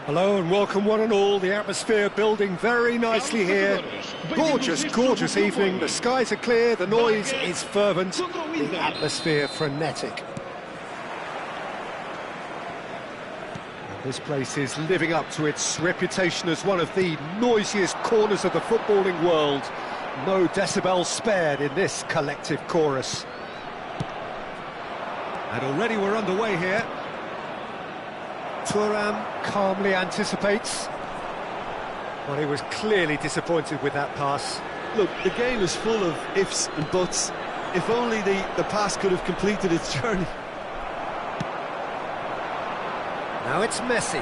Hello and welcome one and all. The atmosphere building very nicely here. Gorgeous, gorgeous evening. The skies are clear, the noise is fervent, the atmosphere frenetic. And this place is living up to its reputation as one of the noisiest corners of the footballing world. No decibels spared in this collective chorus. And already we're underway here. Thuram calmly anticipates, but he was clearly disappointed with that pass. Look, the game is full of ifs and buts. If only the pass could have completed its journey. Now it's Messi.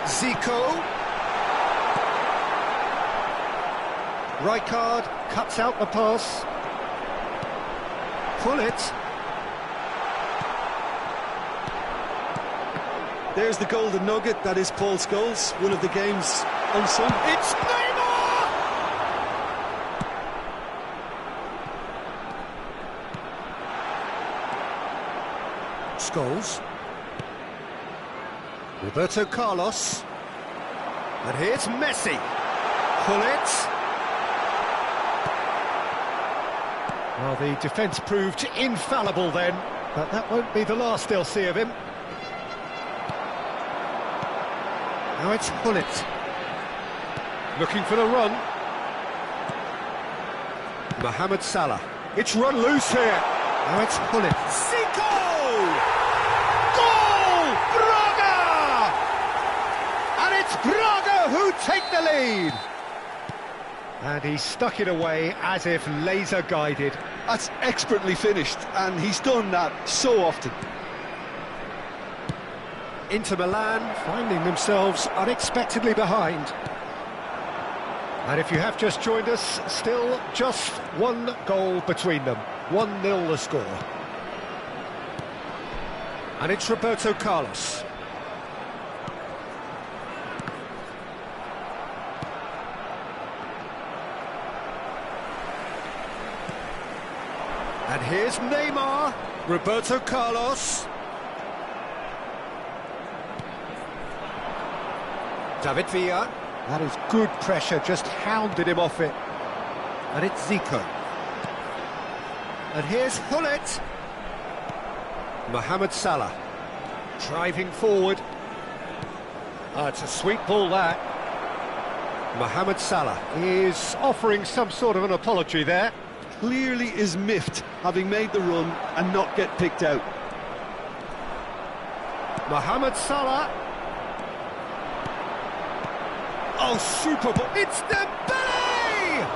Zico. Rijkaard cuts out the pass. Pull it. There's the golden nugget, that is Paul Scholes, one of the game's unsung. It's Neymar! Scholes. Roberto Carlos. And here's Messi. Pull it. Well, the defence proved infallible then, but that won't be the last they'll see of him. Now it's Hullet. Looking for the run. Mohamed Salah. It's run loose here. Now it's Hullet. Zico! Goal! Braga! And it's Braga who take the lead. And he stuck it away as if laser guided. That's expertly finished, and he's done that so often. Inter Milan finding themselves unexpectedly behind. And if you have just joined us, still just one goal between them. 1-0 the score. And it's Roberto Carlos. And here's Neymar. Roberto Carlos. David Villa. That is good pressure, just hounded him off it. And it's Zico. And here's Hullet. Mohamed Salah. Driving forward. It's a sweet ball, that. Mohamed Salah is offering some sort of an apology there. Clearly is miffed, having made the run and not get picked out. Mohamed Salah. Oh, super ball. It's Dembele!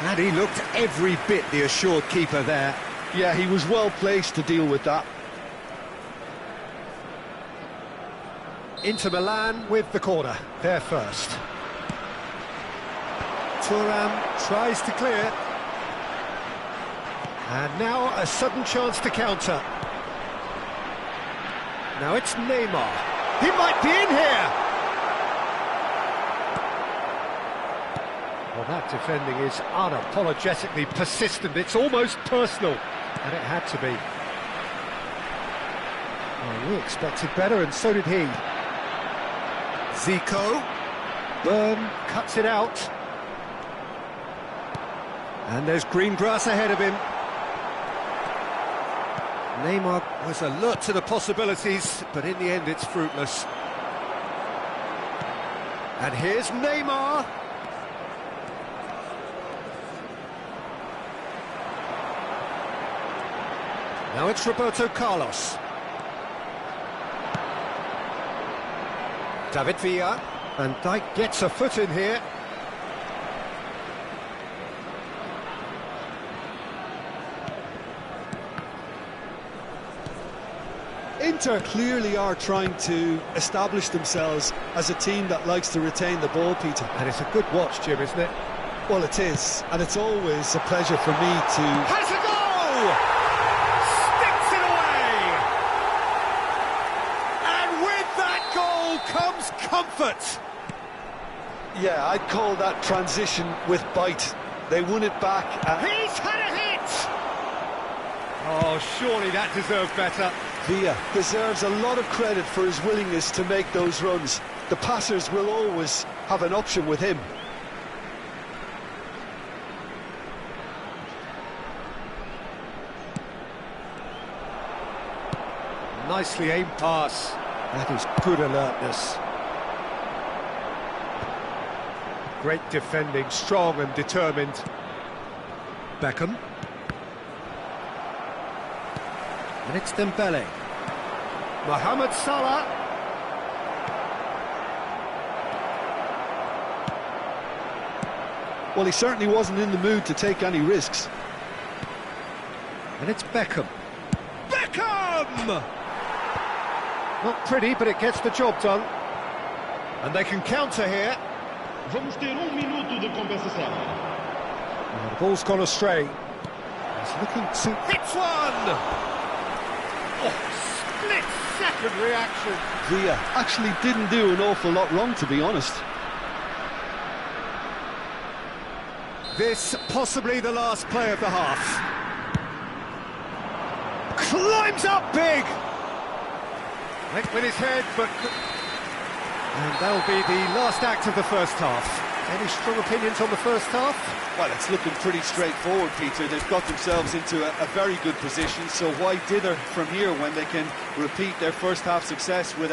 And he looked every bit the assured keeper there. Yeah, he was well placed to deal with that. Inter Milan with the corner. They're first. Thuram tries to clear. And now a sudden chance to counter. Now it's Neymar. He might be in here! Well, that defending is unapologetically persistent. It's almost personal, and it had to be. Well, we expected better, and so did he. Zico. Byrne cuts it out. And there's green grass ahead of him. Neymar was alert to the possibilities, but in the end it's fruitless. And here's Neymar. Now it's Roberto Carlos. David Villa. And Dijk gets a foot in here. Inter clearly are trying to establish themselves as a team that likes to retain the ball, Peter. And it's a good watch, Jim, isn't it? Well, it is. And it's always a pleasure for me to... Has a goal! Comes comfort. Yeah, I'd call that transition with bite. They won it back. He's had a hit! Oh, surely that deserved better. Villa deserves a lot of credit for his willingness to make those runs. The passers will always have an option with him. Nicely aimed pass. That is good alertness. Great defending, strong and determined. Beckham. And it's Dembele. Mohamed Salah. Well, he certainly wasn't in the mood to take any risks. And it's Beckham. Beckham! Not pretty, but it gets the job done. And they can counter here. Vamos ter minuto de compensação. Well, the ball's gone astray. He's looking to hit one! Oh, split-second reaction. Villa actually didn't do an awful lot wrong, to be honest. This possibly the last play of the half. Climbs up big! Went with his head, but... And that'll be the last act of the first half. Any strong opinions on the first half? Well, it's looking pretty straightforward, Peter. They've got themselves into a very good position, so why dither from here when they can repeat their first half success with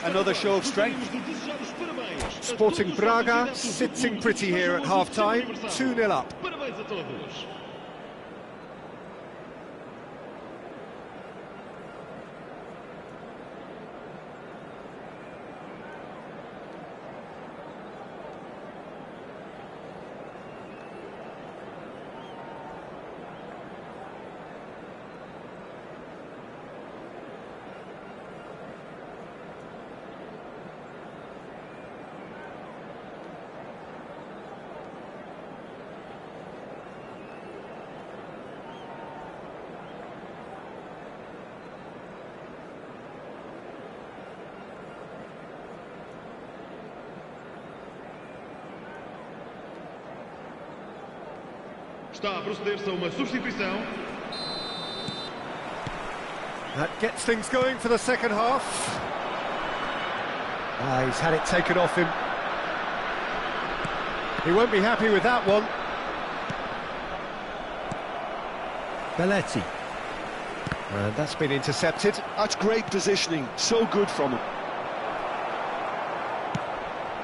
another show of strength? Sporting Braga sitting pretty here at half-time, 2-0 up. Parabéns a todos. Está a proceder-se a uma substituição. That gets things going for the second half. He's had it taken off him. He won't be happy with that one. Belletti. And that's been intercepted. That's great positioning, so good from him.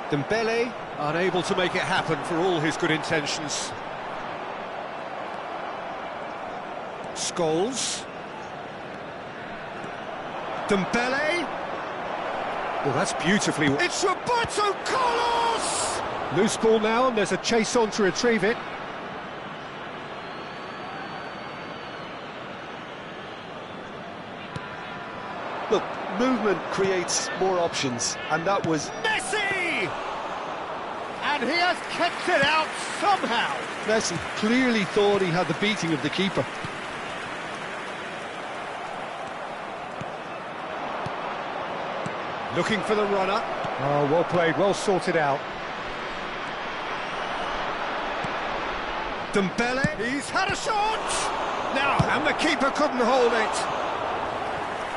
Dembele, unable to make it happen for all his good intentions. Scholes. Dembele. Oh, that's beautifully... It's Roberto Carlos! Loose ball now, and there's a chase on to retrieve it. Look, movement creates more options, and that was... Messi! And he has kept it out somehow. Messi clearly thought he had the beating of the keeper. Looking for the runner. Oh, well played, well sorted out. Dembele, he's had a shot! Now, and the keeper couldn't hold it.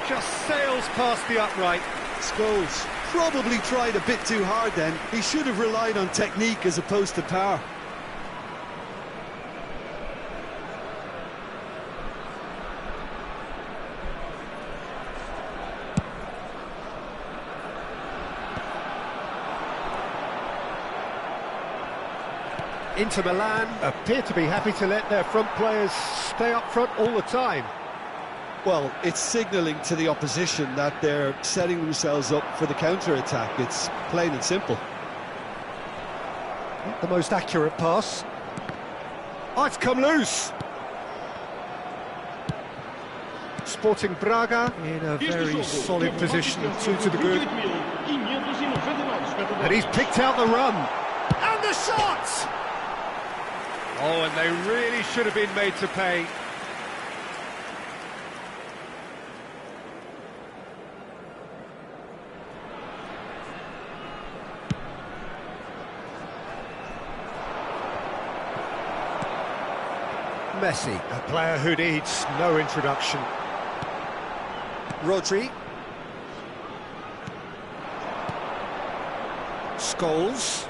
Just sails past the upright. Scholes probably tried a bit too hard then. He should have relied on technique as opposed to power. Inter Milan appear to be happy to let their front players stay up front all the time. Well, it's signalling to the opposition that they're setting themselves up for the counter-attack. It's plain and simple. Not the most accurate pass. Oh, it's come loose. Sporting Braga in a very solid position, 2 to the good. And he's picked out the run. And the shot! Oh, and they really should have been made to pay. Messi, a player who needs no introduction. Rodri. Scholes.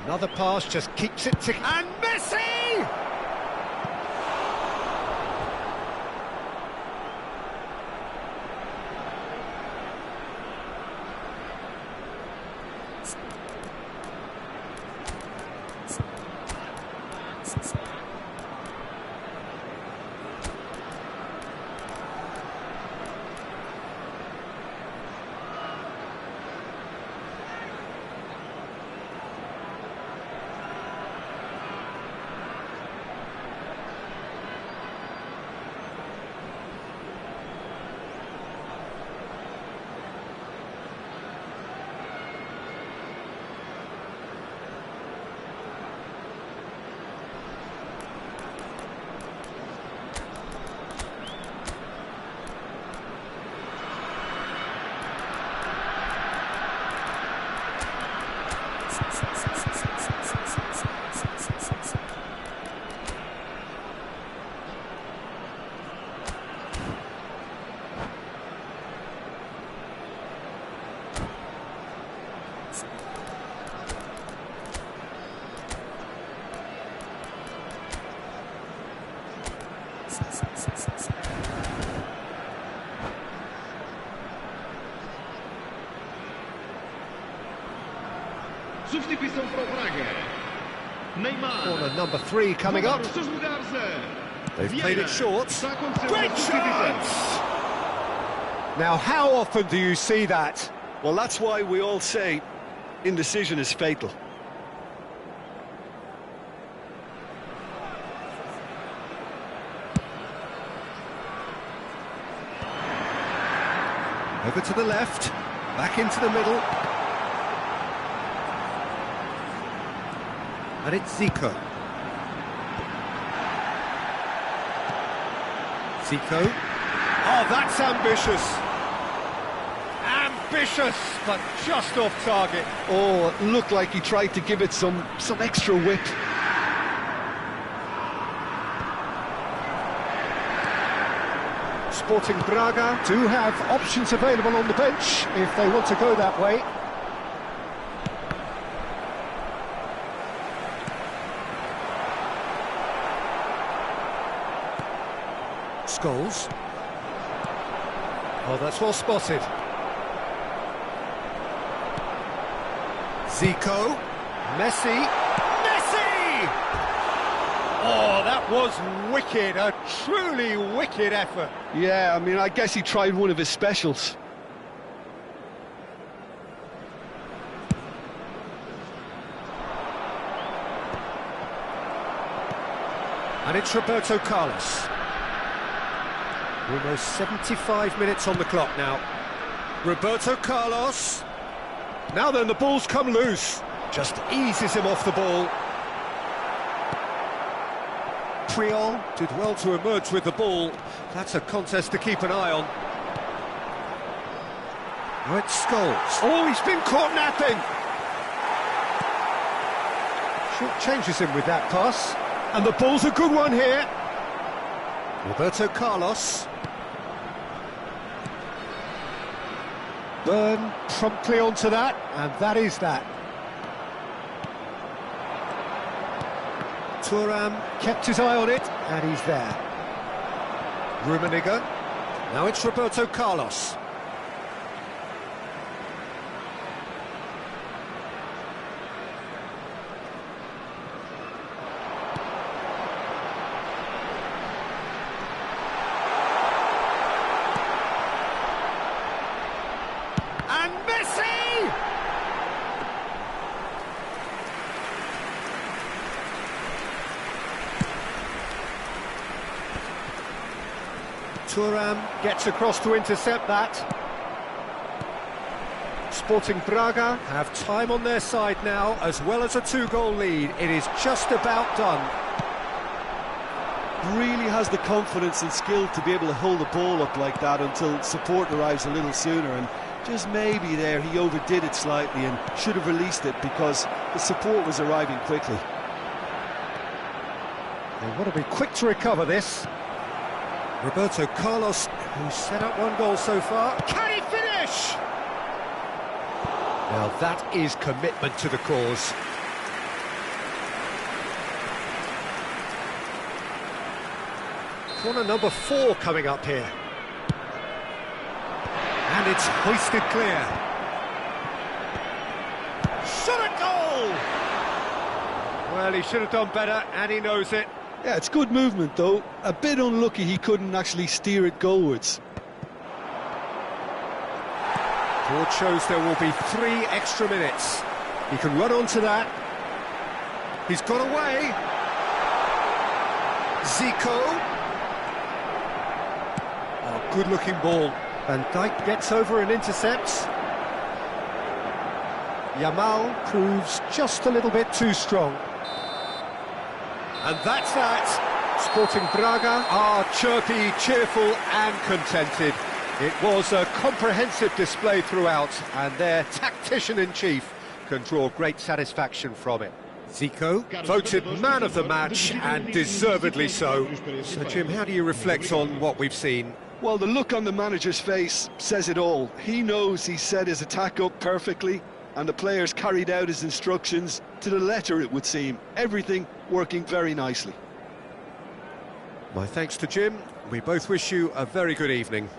Another pass just keeps it ticking. And Messi! Substituição para o Braga. Neymar. Corner number 3 coming up. They've played it short. Great chance! Now, how often do you see that? Well, that's why we all say indecision is fatal. Over to the left, back into the middle. And it's Zico. Zico. Oh, that's ambitious. Ambitious, but just off target. Oh, it looked like he tried to give it some extra whip. Sporting Braga do have options available on the bench if they want to go that way. Scholes. Oh, that's well spotted. Zico. Messi. Messi! Oh, that was wicked, a truly wicked effort. Yeah, I mean, I guess he tried one of his specials. And it's Roberto Carlos. Almost 75 minutes on the clock now. Roberto Carlos. Now then, the ball's come loose. Just eases him off the ball. Triol did well to emerge with the ball. That's a contest to keep an eye on. Now it's Scholes. Oh, he's been caught napping. Short changes him with that pass. And the ball's a good one here. Roberto Carlos. Burn promptly onto that, and that is that. Thuram kept his eye on it, and he's there. Rummenigge. Now it's Roberto Carlos. And Messi! Thuram gets across to intercept that. Sporting Braga have time on their side now, as well as a 2-goal lead. It is just about done. Really has the confidence and skill to be able to hold the ball up like that until support arrives a little sooner, and just maybe there he overdid it slightly and should have released it because the support was arriving quickly. They want to be quick to recover this. Roberto Carlos who's set up one goal so far. Can he finish? Now that is commitment to the cause. Corner number 4 coming up here. And it's hoisted clear. Shot at goal! Well, he should have done better, and he knows it. Yeah, it's good movement though. A bit unlucky he couldn't actually steer it goalwards. Board shows there will be 3 extra minutes. He can run onto that. He's got away. Zico. Oh, good-looking ball. Van Dijk gets over and intercepts. Yamal proves just a little bit too strong. And that's that. Sporting Braga are chirpy, cheerful and contented. It was a comprehensive display throughout, and their tactician-in-chief can draw great satisfaction from it. Zico, voted man of the match, and deservedly so. So, Jim, how do you reflect on what we've seen? Well, the look on the manager's face says it all. He knows he set his attack up perfectly, and the players carried out his instructions to the letter, it would seem. Everything working very nicely. My thanks to Jim. We both wish you a very good evening.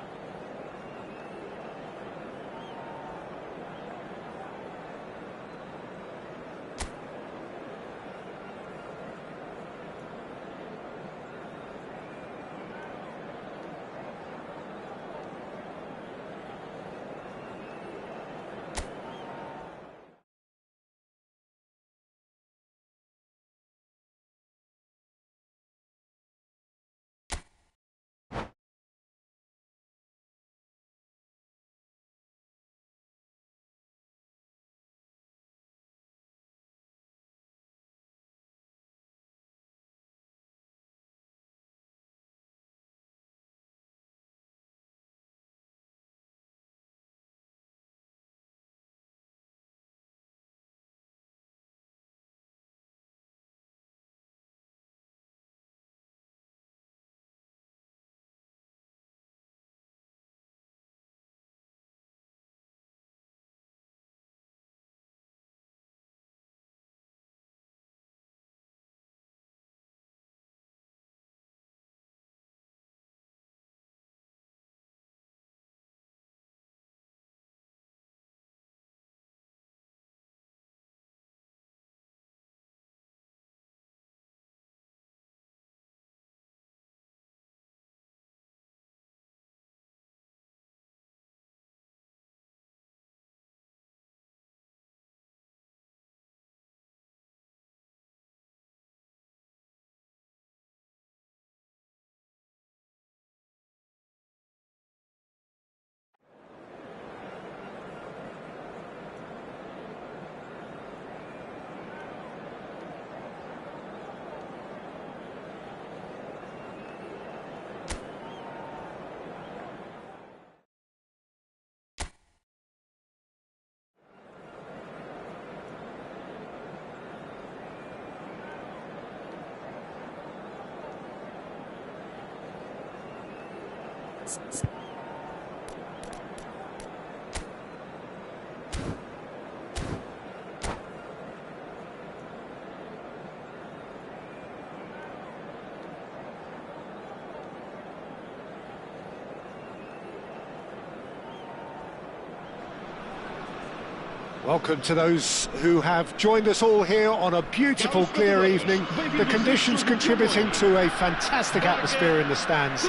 Welcome to those who have joined us all here on a beautiful, clear evening. The conditions contributing to a fantastic atmosphere in the stands.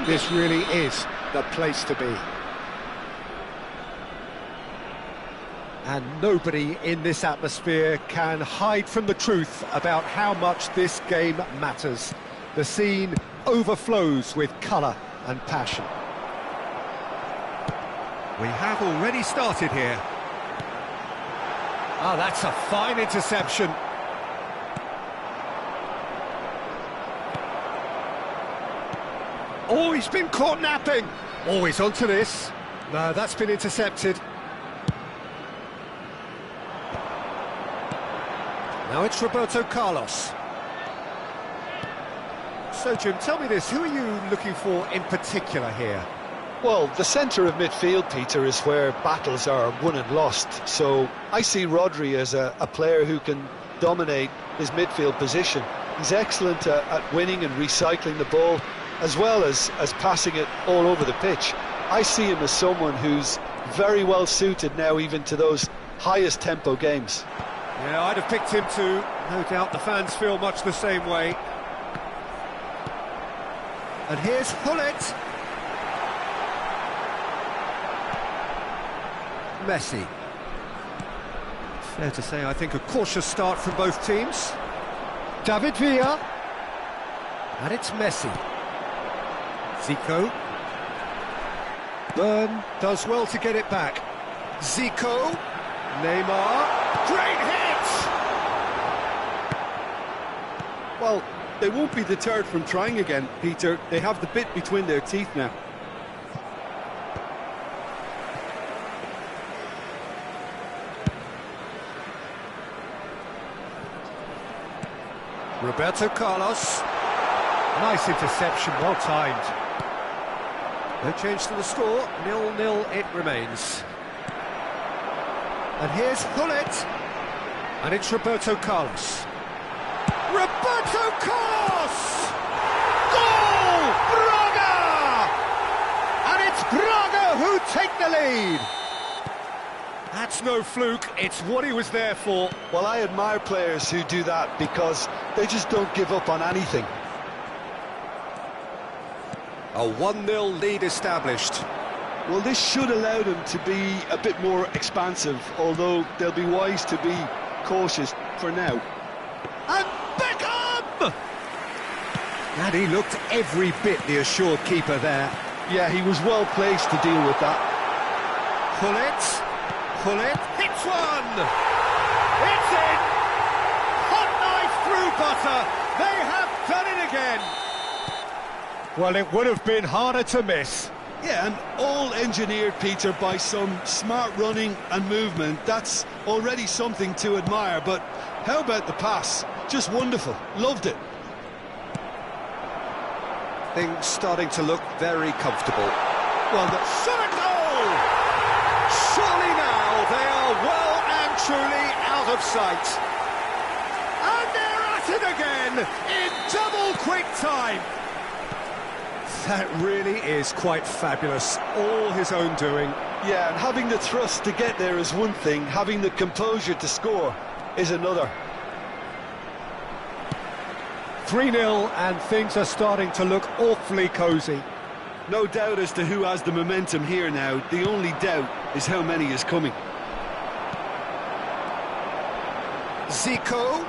This really is the place to be. And nobody in this atmosphere can hide from the truth about how much this game matters. The scene overflows with colour and passion. We have already started here. Oh, that's a fine interception. Oh, he's been caught napping. Oh, he's onto this. No, that's been intercepted. Now it's Roberto Carlos. So, Jim, tell me this, who are you looking for in particular here? Well, the centre of midfield, Peter, is where battles are won and lost. So I see Rodri as a player who can dominate his midfield position. He's excellent at winning and recycling the ball, as well as passing it all over the pitch. I see him as someone who's very well suited now even to those highest tempo games. Yeah, I'd have picked him too. No doubt the fans feel much the same way. And here's Hullet. Messi. Fair to say, I think a cautious start from both teams. David Villa. And it's Messi. Zico. Byrne does well to get it back. Zico. Neymar. Great hit! Well, they won't be deterred from trying again, Peter. They have the bit between their teeth now. Roberto Carlos. Nice interception, well timed. No change to the score, 0-0 it remains. And here's Hullet. And it's Roberto Carlos. Roberto Carlos! Goal! Braga! And it's Braga who take the lead. That's no fluke, it's what he was there for. Well, I admire players who do that because they just don't give up on anything. A 1-0 lead established. Well, this should allow them to be a bit more expansive, although they'll be wise to be cautious for now. And Beckham! And he looked every bit the assured keeper there. Yeah, he was well placed to deal with that. Hullet hits one! It's in! Hot knife through butter! They have done it again! Well, it would have been harder to miss. Yeah, and all engineered, Peter, by some smart running and movement. That's already something to admire, but how about the pass? Just wonderful. Loved it. Things starting to look very comfortable. Well, the Shot a goal! Surely now they are well and truly out of sight. And they're at it again in double quick time. That really is quite fabulous, all his own doing. Yeah, and having the thrust to get there is one thing, having the composure to score is another. 3-0 and things are starting to look awfully cosy. No doubt as to who has the momentum here now. The only doubt is how many is coming. Zico.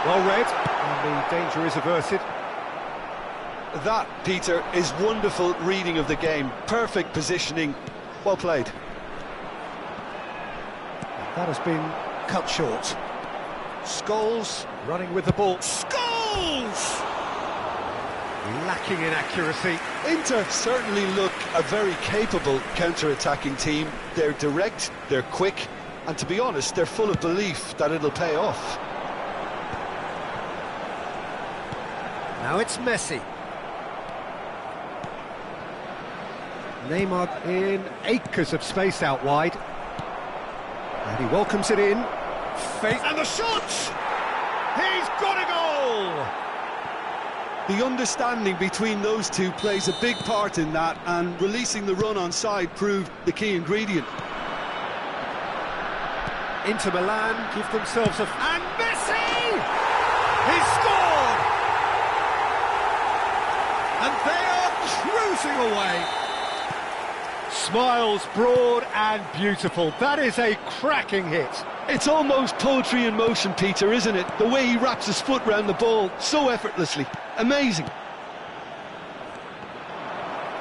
Well read, and the danger is averted. That, Peter, is wonderful reading of the game. Perfect positioning. Well played. That has been cut short. Scholes running with the ball. Scholes! Lacking in accuracy. Inter certainly look a very capable counter-attacking team. They're direct, they're quick, and to be honest, they're full of belief that it'll pay off. Now it's Messi. Neymar in acres of space out wide. And he welcomes it in. Faith and the shot! He's got a goal! The understanding between those two plays a big part in that, and releasing the run on side proved the key ingredient. Inter Milan give themselves a... And Messi! He scored! And they are cruising away. Smiles broad and beautiful. That is a cracking hit. It's almost poetry in motion, Peter, isn't it? The way he wraps his foot round the ball so effortlessly. Amazing.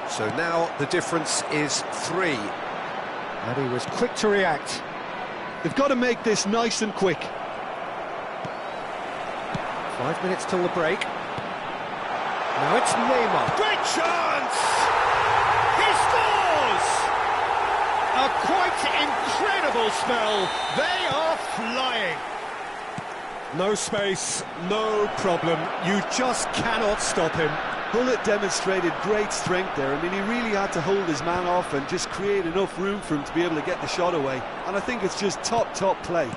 So now the difference is 3. And he was quick to react. They've got to make this nice and quick. 5 minutes till the break. Now it's Neymar. Great chance! He scores! A quite incredible spell. They are flying. No space, no problem. You just cannot stop him. Hullet demonstrated great strength there. I mean, he really had to hold his man off and just create enough room for him to be able to get the shot away. And I think it's just top play.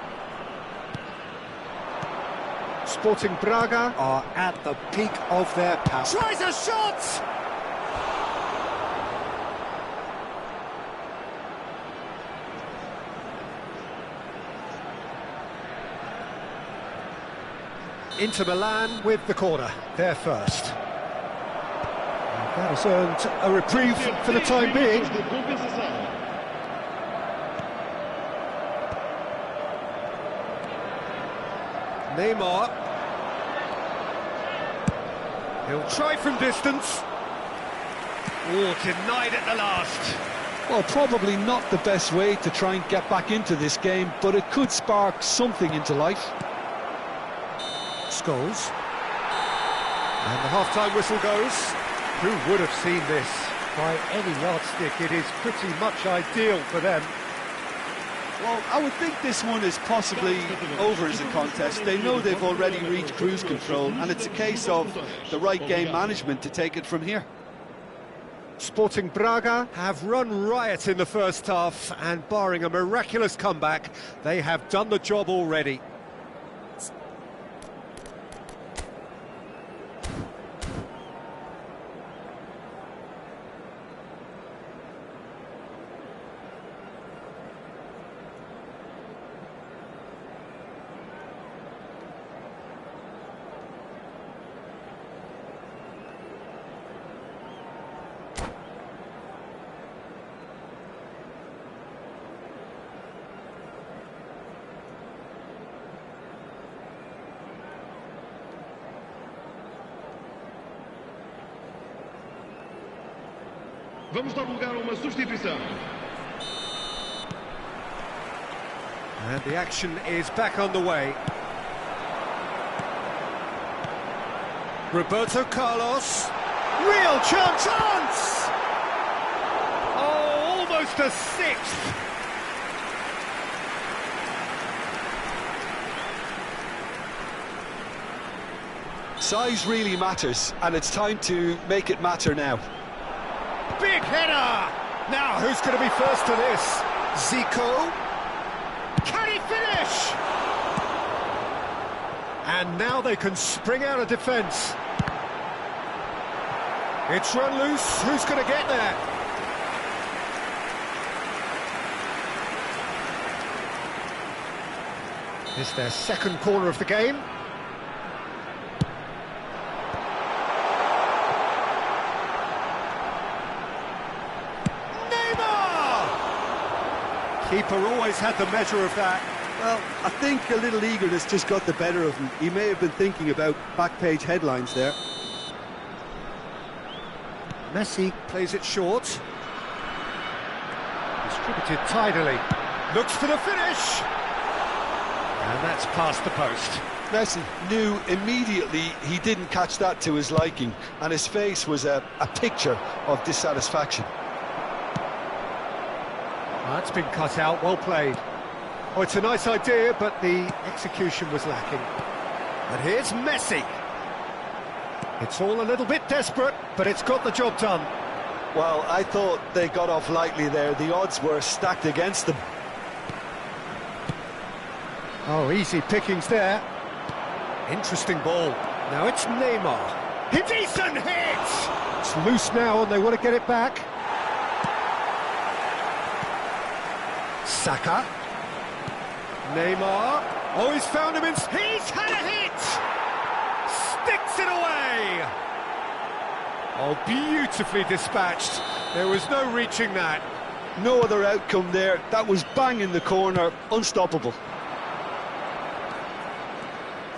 Sporting Braga are at the peak of their power. Tries a shot! Inter Milan with the corner, they're first. That has earned a reprieve for the time being. Neymar. He'll try from distance. Oh, denied at the last. Well, probably not the best way to try and get back into this game, but it could spark something into life. Scholes. And the half-time whistle goes. Who would have seen this? By any yardstick, it is pretty much ideal for them. Well, I would think this one is possibly over as a contest. They know they've already reached cruise control, and it's a case of the right game management to take it from here. Sporting Braga have run riot in the first half, and barring a miraculous comeback, they have done the job already. Vamos dar lugar a uma substituição. And the action is back on the way. Roberto Carlos. Real chance! Oh, almost a sixth. Size really matters, and it's time to make it matter now. Big header! Now, who's going to be first to this? Zico? Can he finish? And now they can spring out of defence. It's run loose. Who's going to get there? It's their second corner of the game. Keeper always had the measure of that. Well, I think a little eagerness just got the better of him. He may have been thinking about back-page headlines there. Messi plays it short. Distributed tidily. Looks for the finish. And that's past the post. Messi knew immediately he didn't catch that to his liking, and his face was a picture of dissatisfaction. That's been cut out, well played. Oh, it's a nice idea, but the execution was lacking. And here's Messi. It's all a little bit desperate, but it's got the job done. Well, I thought they got off lightly there. The odds were stacked against them. Oh, easy pickings there. Interesting ball. Now it's Neymar. A decent hit! It's loose now and they want to get it back. Saka. Neymar. Oh, he's found him in... He's had a hit! Sticks it away! Oh, beautifully dispatched. There was no reaching that. No other outcome there. That was bang in the corner. Unstoppable.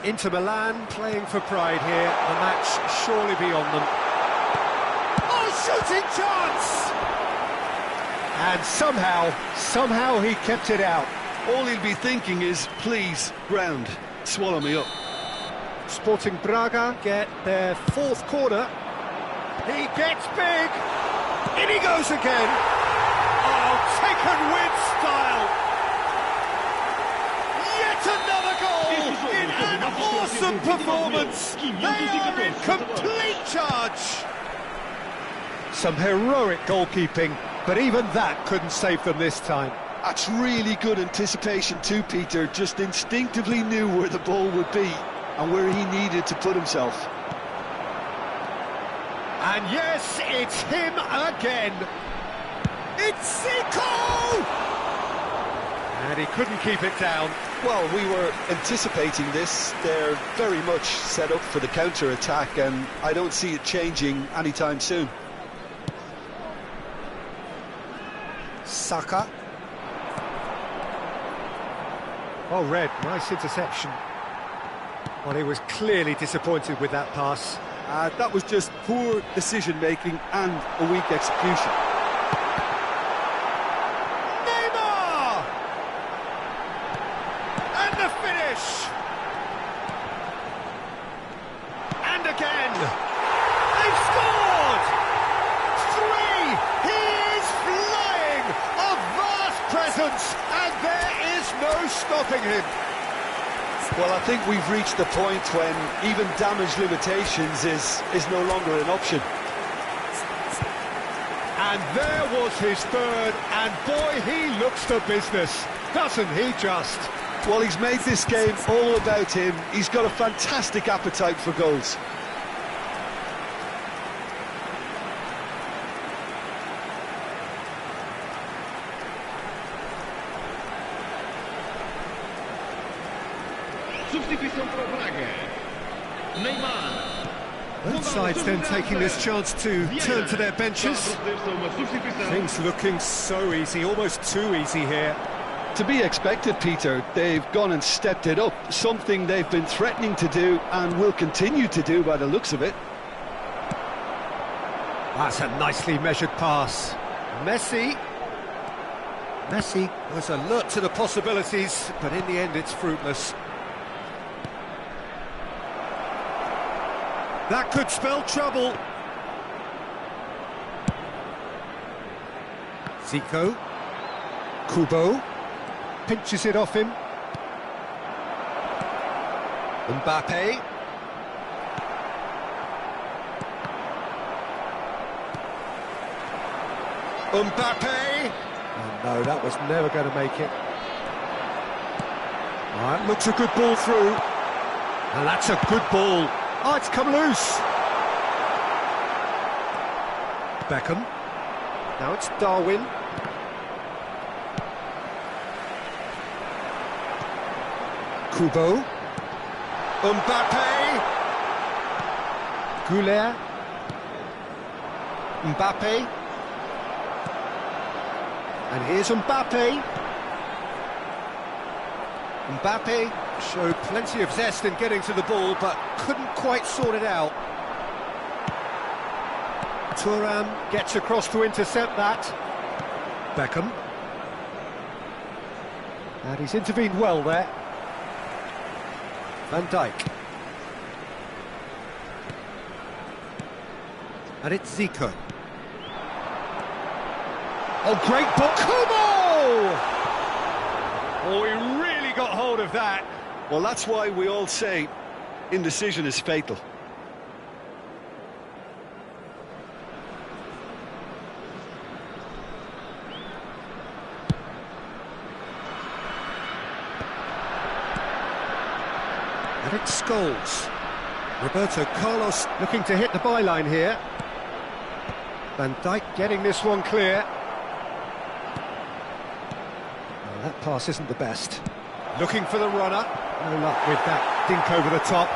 Inter Milan playing for pride here. The match surely beyond them. Oh, shooting chance! And somehow he kept it out. All he'll be thinking is, please, ground, swallow me up. Sporting Braga get their fourth corner. He gets big. In he goes again. Oh, taken with style. Yet another goal in An awesome performance! They are in complete charge! Some heroic goalkeeping, but even that couldn't save them this time. That's really good anticipation too, Peter. Just instinctively knew where the ball would be and where he needed to put himself. And yes, it's him again. It's Zico! And he couldn't keep it down. Well, we were anticipating this. They're very much set up for the counter-attack, and I don't see it changing anytime soon. Saka. Oh, Red, nice interception. Well, he was clearly disappointed with that pass. That was just poor decision-making and a weak execution. Neymar! And the finish! And again! They've scored! 3! He is flying! A vast presence, and there is no stopping him. Well, I think we've reached the point when even damage limitations is no longer an option. And there was his third, and boy, he looks the business, doesn't he just? Well, he's made this game all about him. He's got a fantastic appetite for goals. Substituição para o Braga. Neymar. Both sides then taking this chance to turn to their benches. Things looking so easy, almost too easy here. To be expected, Peter. They've gone and stepped it up, something they've been threatening to do and will continue to do by the looks of it. That's a nicely measured pass. Messi was alert to the possibilities, but in the end it's fruitless. That could spell trouble. Zico. Kubo. Pinches it off him. Mbappe. Mbappe. Oh, no, that was never going to make it. All right, looks a good ball through. And that's a good ball. Oh, it's come loose. Beckham. Now it's Darwin. Kubo. Mbappe. Goulet. Mbappe. And here's Mbappe. Mbappe showed plenty of zest in getting to the ball, but couldn't quite sort it out. Thuram gets across to intercept that. Beckham. And he's intervened well there. Van Dijk. And it's Zico. Oh, great ball. Kubo! Oh, he really got hold of that. Well, that's why we all say indecision is fatal. And it's Scholes. Roberto Carlos looking to hit the byline here. Van Dijk getting this one clear. Well, that pass isn't the best. Looking for the runner. No luck with that dink over the top.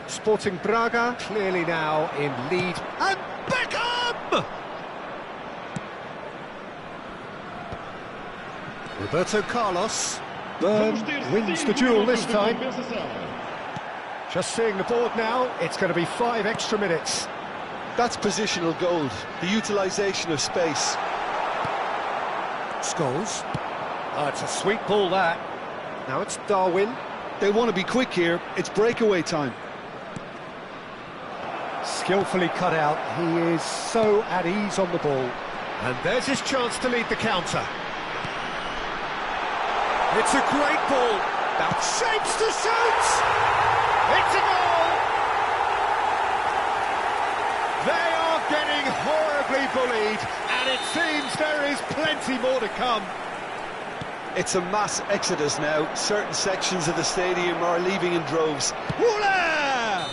Sporting Braga clearly now in lead. And Beckham! Roberto Carlos. Byrne wins the duel this time. Just seeing the board now, it's going to be 5 extra minutes. That's positional gold, the utilisation of space. Scholes. Oh, it's a sweet ball, that. Now it's Darwin. They want to be quick here, it's breakaway time. Skillfully cut out, he is so at ease on the ball. And there's his chance to lead the counter. It's a great ball. That shapes to shoot! It's a goal! They are getting horribly bullied, and it seems there is plenty more to come. It's a mass exodus now. Certain sections of the stadium are leaving in droves. Voila!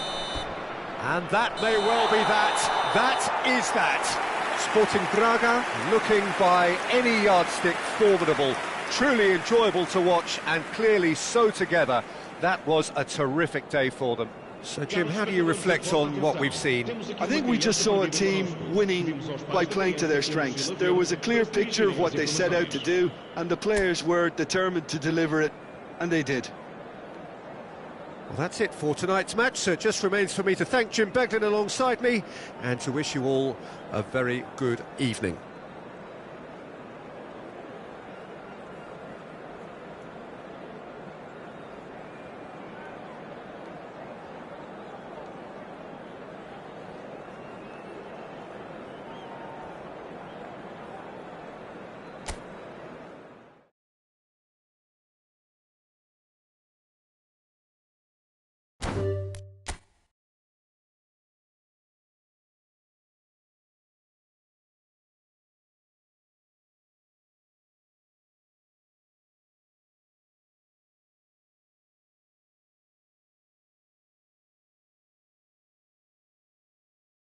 And that may well be that. That is that. Sporting Braga, looking by any yardstick formidable. Truly enjoyable to watch, and clearly so together. That was a terrific day for them. So, Jim, how do you reflect on what we've seen? I think we just saw a team winning by playing to their strengths. There was a clear picture of what they set out to do, and the players were determined to deliver it, and they did. Well, that's it for tonight's match, so it just remains for me to thank Jim Beglin alongside me, and to wish you all a very good evening.